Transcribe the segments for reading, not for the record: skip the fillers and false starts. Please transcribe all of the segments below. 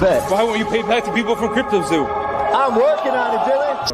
bet. Why won't you pay back to people from CryptoZoo? I'm working on it, Dylan.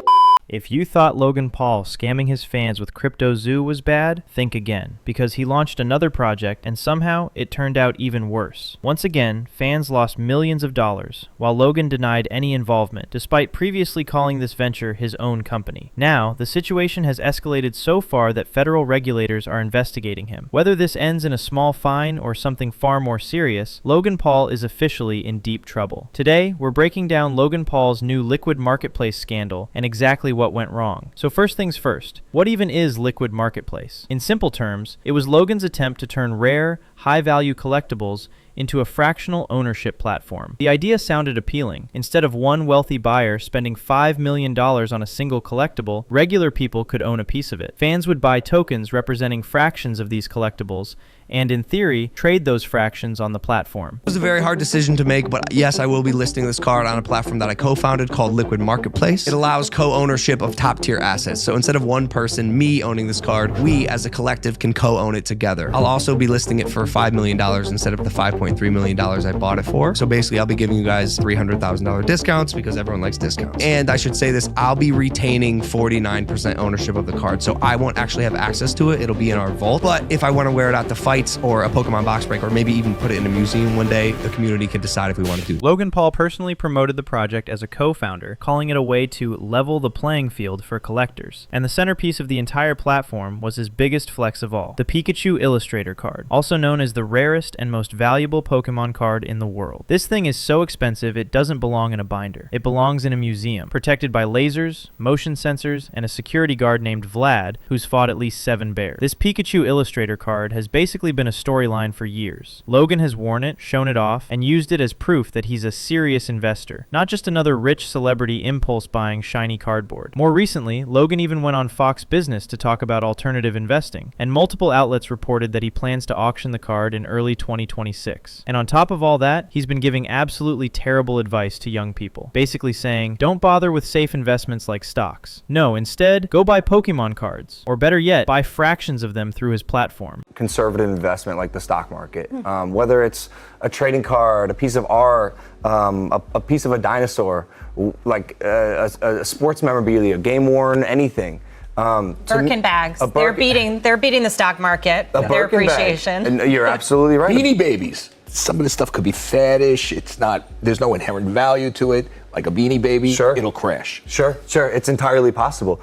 If you thought Logan Paul scamming his fans with CryptoZoo was bad, think again, because he launched another project and somehow it turned out even worse. Once again, fans lost millions of dollars, while Logan denied any involvement, despite previously calling this venture his own company. Now, the situation has escalated so far that federal regulators are investigating him. Whether this ends in a small fine or something far more serious, Logan Paul is officially in deep trouble. Today, we're breaking down Logan Paul's new Liquid Marketplace scandal and exactly what went wrong. So first things first, what even is Liquid Marketplace? In simple terms, it was Logan's attempt to turn rare, high-value collectibles into a fractional ownership platform. The idea sounded appealing. Instead of one wealthy buyer spending $5 million on a single collectible, regular people could own a piece of it. Fans would buy tokens representing fractions of these collectibles, and in theory, trade those fractions on the platform. It was a very hard decision to make, but yes, I will be listing this card on a platform that I co-founded called Liquid Marketplace. It allows co-ownership of top-tier assets. So instead of one person, me owning this card, we as a collective can co-own it together. I'll also be listing it for $5 million instead of the $5.3 million I bought it for. So basically, I'll be giving you guys $300,000 discounts because everyone likes discounts. And I should say this, I'll be retaining 49% ownership of the card. So I won't actually have access to it. It'll be in our vault. But if I want to wear it out to fights or a Pokemon box break, or maybe even put it in a museum one day, the community can decide if we want to do. Logan Paul personally promoted the project as a co-founder, calling it a way to level the playing field for collectors. And the centerpiece of the entire platform was his biggest flex of all, the Pikachu Illustrator card, also known as the rarest and most valuable Pokemon card in the world. This thing is so expensive it doesn't belong in a binder. It belongs in a museum, protected by lasers, motion sensors, and a security guard named Vlad, who's fought at least 7 bears. This Pikachu Illustrator card has basically been a storyline for years. Logan has worn it, shown it off, and used it as proof that he's a serious investor, not just another rich celebrity impulse buying shiny cardboard. More recently, Logan even went on Fox Business to talk about alternative investing, and multiple outlets reported that he plans to auction the card in early 2026. And on top of all that, he's been giving absolutely terrible advice to young people, basically saying, don't bother with safe investments like stocks. No, instead, go buy Pokemon cards, or better yet, buy fractions of them through his platform. Conservative investment like the stock market, whether it's a trading card, a piece of art, a piece of a dinosaur, like a sports memorabilia, game worn, anything. Birkin bags. They're beating the stock market. Their appreciation. And you're absolutely right. Beanie Babies. Some of this stuff could be faddish. It's not. There's no inherent value to it. Like a Beanie Baby, sure, it'll crash. Sure. It's entirely possible.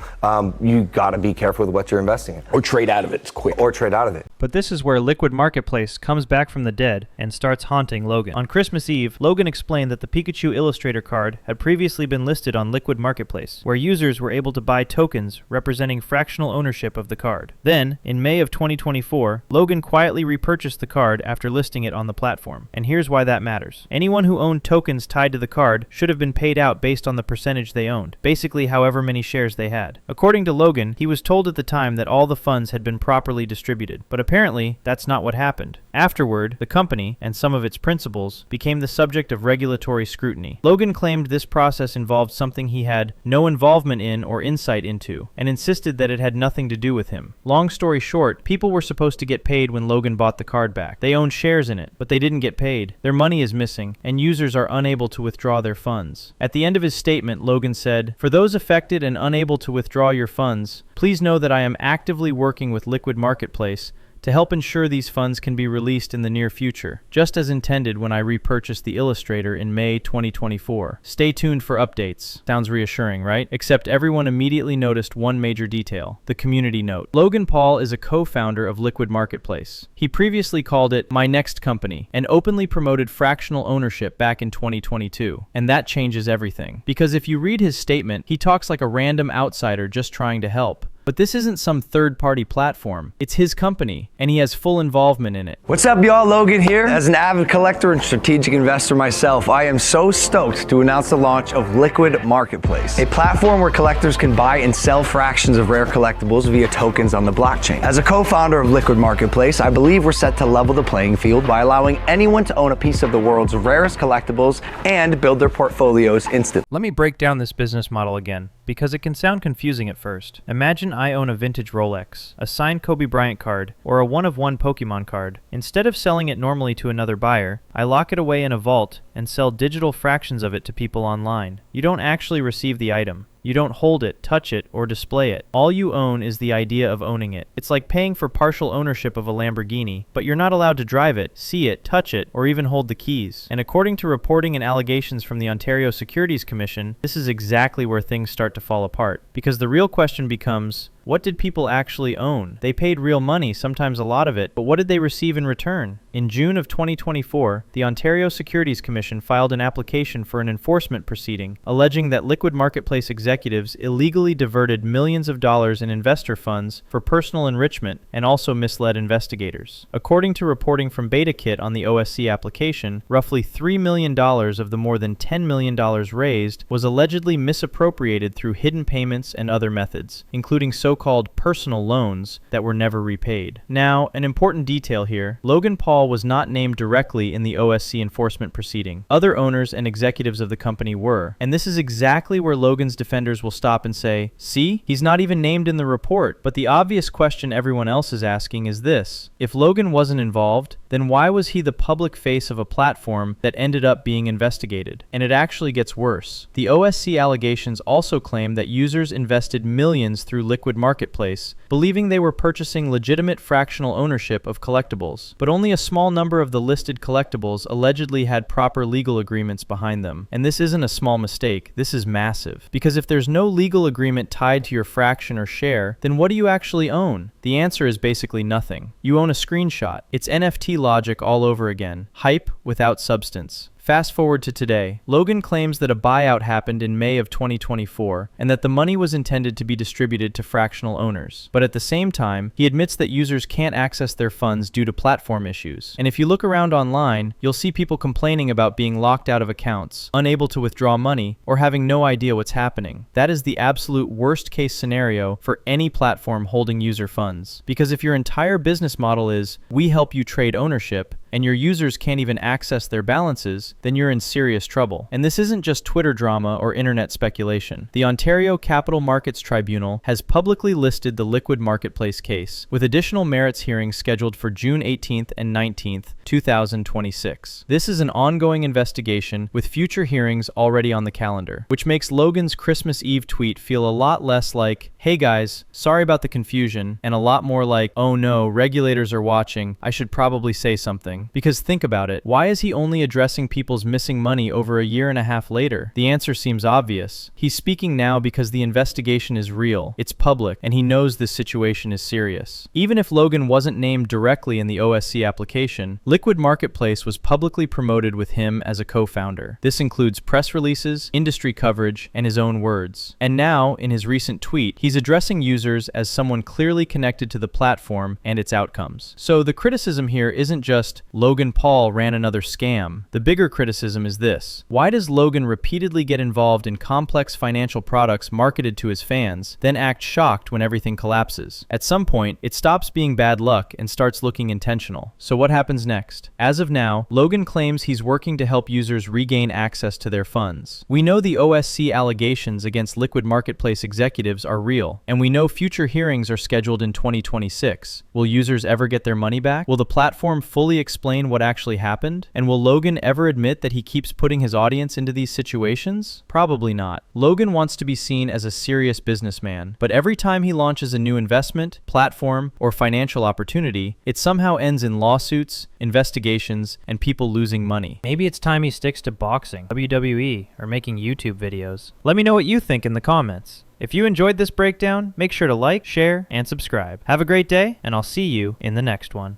You gotta be careful with what you're investing in. Or trade out of it. It's quick. Or trade out of it. But this is where Liquid Marketplace comes back from the dead and starts haunting Logan. On Christmas Eve, Logan explained that the Pikachu Illustrator card had previously been listed on Liquid Marketplace, where users were able to buy tokens representing fractional ownership of the card. Then, in May of 2024, Logan quietly repurchased the card after listing it on the platform. And here's why that matters. Anyone who owned tokens tied to the card should have been paid out based on the percentage they owned, basically however many shares they had. According to Logan, he was told at the time that all the funds had been properly distributed, but apparently that's not what happened. Afterward, the company, and some of its principals, became the subject of regulatory scrutiny. Logan claimed this process involved something he had no involvement in or insight into, and insisted that it had nothing to do with him. Long story short, people were supposed to get paid when Logan bought the card back. They owned shares in it, but they didn't get paid. Their money is missing, and users are unable to withdraw their funds. At the end of his statement, Logan said, "For those affected and unable to withdraw your funds, please know that I am actively working with Liquid Marketplace to help ensure these funds can be released in the near future, just as intended when I repurchased the Illustrator in May 2024. Stay tuned for updates." Sounds reassuring, right? Except everyone immediately noticed one major detail, the community note. Logan Paul is a co-founder of Liquid Marketplace. He previously called it "my next company" and openly promoted fractional ownership back in 2022. And that changes everything. Because if you read his statement, he talks like a random outsider just trying to help. But this isn't some third-party platform. It's his company, and he has full involvement in it. What's up, y'all? Logan here. As an avid collector and strategic investor myself, I am so stoked to announce the launch of Liquid Marketplace, a platform where collectors can buy and sell fractions of rare collectibles via tokens on the blockchain. As a co-founder of Liquid Marketplace, I believe we're set to level the playing field by allowing anyone to own a piece of the world's rarest collectibles and build their portfolios instantly. Let me break down this business model again. because it can sound confusing at first. Imagine I own a vintage Rolex, a signed Kobe Bryant card, or a one-of-one Pokémon card. Instead of selling it normally to another buyer, I lock it away in a vault and sell digital fractions of it to people online. You don't actually receive the item. You don't hold it, touch it, or display it. All you own is the idea of owning it. It's like paying for partial ownership of a Lamborghini, but you're not allowed to drive it, see it, touch it, or even hold the keys. And according to reporting and allegations from the Ontario Securities Commission, this is exactly where things start to fall apart. Because the real question becomes, what did people actually own? They paid real money, sometimes a lot of it, but what did they receive in return? In June of 2024, the Ontario Securities Commission filed an application for an enforcement proceeding, alleging that liquid marketplace executives illegally diverted millions of dollars in investor funds for personal enrichment and also misled investigators. According to reporting from BetaKit on the OSC application, roughly $3 million of the more than $10 million raised was allegedly misappropriated through hidden payments and other methods, including so-called personal loans that were never repaid. Now, an important detail here, Logan Paul was not named directly in the OSC enforcement proceeding. Other owners and executives of the company were, and this is exactly where Logan's defenders will stop and say, see, he's not even named in the report. But the obvious question everyone else is asking is this: if Logan wasn't involved, then why was he the public face of a platform that ended up being investigated? And it actually gets worse. The OSC allegations also claim that users invested millions through liquid marketplace, believing they were purchasing legitimate fractional ownership of collectibles. But only a small number of the listed collectibles allegedly had proper legal agreements behind them. And this isn't a small mistake, this is massive. Because if there's no legal agreement tied to your fraction or share, then what do you actually own? The answer is basically nothing. You own a screenshot. It's NFT logic all over again. Hype without substance. Fast forward to today. Logan claims that a buyout happened in May of 2024 and that the money was intended to be distributed to fractional owners. But at the same time, he admits that users can't access their funds due to platform issues. And if you look around online, you'll see people complaining about being locked out of accounts, unable to withdraw money, or having no idea what's happening. That is the absolute worst case scenario for any platform holding user funds. Because if your entire business model is, we help you trade ownership, and your users can't even access their balances, then you're in serious trouble. And this isn't just Twitter drama or internet speculation. The Ontario Capital Markets Tribunal has publicly listed the liquid marketplace case, with additional merits hearings scheduled for June 18th and 19th, 2026. This is an ongoing investigation with future hearings already on the calendar, which makes Logan's Christmas Eve tweet feel a lot less like, hey guys, sorry about the confusion, and a lot more like, oh no, regulators are watching, I should probably say something. Because think about it, why is he only addressing people's missing money over a year and a half later? The answer seems obvious. He's speaking now because the investigation is real, it's public, and he knows this situation is serious. Even if Logan wasn't named directly in the OSC application, Liquid Marketplace was publicly promoted with him as a co-founder. This includes press releases, industry coverage, and his own words. And now, in his recent tweet, he's addressing users as someone clearly connected to the platform and its outcomes. So the criticism here isn't just, Logan Paul ran another scam. The bigger criticism is this: why does Logan repeatedly get involved in complex financial products marketed to his fans, then act shocked when everything collapses? At some point, it stops being bad luck and starts looking intentional. So what happens next? As of now, Logan claims he's working to help users regain access to their funds. We know the OSC allegations against liquid marketplace executives are real, and we know future hearings are scheduled in 2026. Will users ever get their money back? Will the platform fully explain what actually happened? And will Logan ever admit that he keeps putting his audience into these situations? Probably not. Logan wants to be seen as a serious businessman, but every time he launches a new investment, platform, or financial opportunity, it somehow ends in lawsuits, investigations, and people losing money. Maybe it's time he sticks to boxing, WWE, or making YouTube videos. Let me know what you think in the comments. If you enjoyed this breakdown, make sure to like, share, and subscribe. Have a great day, and I'll see you in the next one.